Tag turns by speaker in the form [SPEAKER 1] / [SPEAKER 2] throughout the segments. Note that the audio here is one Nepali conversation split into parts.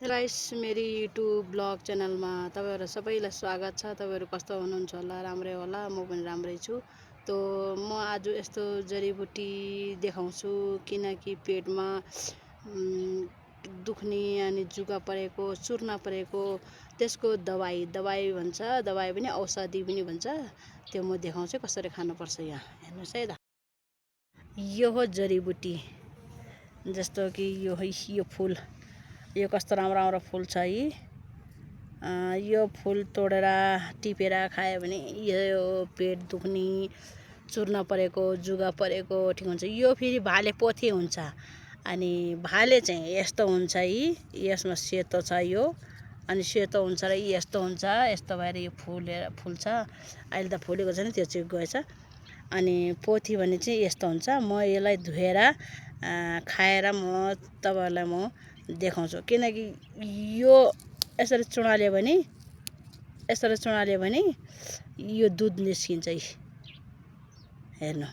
[SPEAKER 1] गाइस मेरी युट्युब ब्लग च्यानलमा तपाईहरु सबैलाई स्वागत छ। तपाईहरु कस्तो हुनुहुन्छ होला? राम्रै होला, म पनि राम्रै छु। म आज यस्तो जडीबुटी देखाउँछु किनकि पेटमा दुख्ने अनि जुका परेको, चूर्ना परेको त्यसको दबाई भन्छ, दबाई पनि औषधि पनि भन्छ। त्यो म देखाउँछु कसरी खानुपर्छ। यहाँ हेर्नुस् है त, यो हो जडीबुटी। जस्तो कि यो फूल, यो कस्तो राम्रो फूल छ। यो फूल तोडेर टिपेर खायो भने यो पेट दुख्ने, चूर्ना परेको, जुगा परेको ठिक हुन्छ। यो फेरि भाले पोथी हुन्छ। अनि भाले चाहिँ यस्तो हुन्छ, यसमा सेतो छ यो, अनि सेतो हुन्छ र यस्तो हुन्छ। यस्तो भएर यो फुल्छ। अहिले त फुलेको छैन, त्यो चाहिँ गएछ। अनि पोथी भने चाहिँ यस्तो हुन्छ। म यसलाई धोएर खाएर म तपाईहरुलाई म देखाउँछु। किनकि यो यसरी चुडाल्यो भने यो दुध निस्किन्छ। हेर्नु।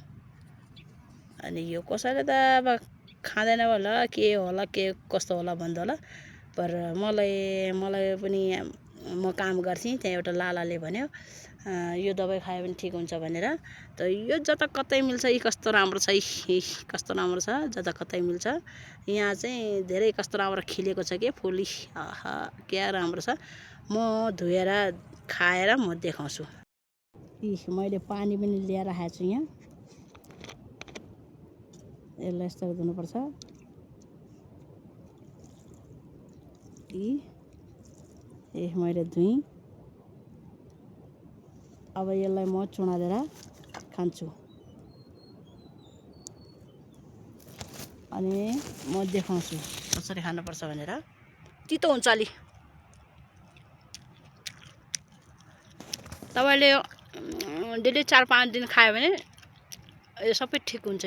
[SPEAKER 1] अनि यो कसैले त अब खाँदैन होला, के होला, के कस्तो होला भन्दा होला। पर मलाई पनि म काम गर्थेँ त्यहाँ, एउटा लालाले भन्यो यो दबाई खायो भने ठिक हुन्छ भनेर। त यो जता कतै मिल्छ। कस्तो राम्रो छ, कस्तो राम्रो छ, जता कतै मिल्छ। यहाँ चाहिँ धेरै कस्तो राम्रो खिलेको छ के फुल। आहा, क्या राम्रो छ। म धोएर खाएर म देखाउँछु। मैले पानी पनि लिएर राखेको छु यहाँ। यसलाई यस्तो धुनुपर्छ। मैले धुएँ। अब यसलाई म चुडालेर खान्छु। अनि म देखाउँछु कसरी खानुपर्छ भनेर। तितो हुन्छ अलि। तपाईले डेली 4-5 दिन खायो भने यो सबै ठिक हुन्छ।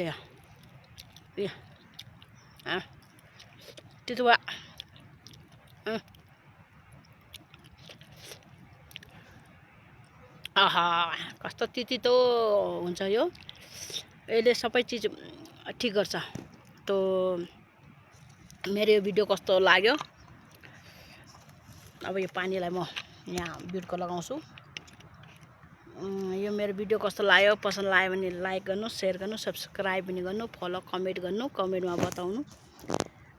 [SPEAKER 1] तितो भयो। आहा, कस्तो तितो हुन्छ यो। यसले सबै चिज ठिक गर्छ। मेरो यो भिडियो कस्तो लाग्यो? अब यो पानीलाई म यहाँ बिटको लगाउँछु। यो मेरो भिडियो कस्तो लाग्यो? पसन्द लाग्यो भने लाइक गर्नु, शेयर गर्नु, सब्स्क्राइब पनि गर्नु, फलो, कमेन्ट गर्नु, कमेन्टमा बताउनु।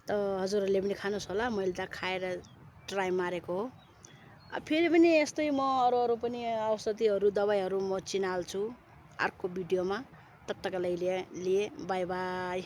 [SPEAKER 1] त हजुरहरूले पनि खानुहोस् होला। मैले त खाएर ट्राई मारेको हो। फेरि पनि यस्तै म अरू पनि औषधिहरू, दबाईहरू म चिनाल्छु अर्को भिडियोमा। तब तकलाई लिए बाई बाई।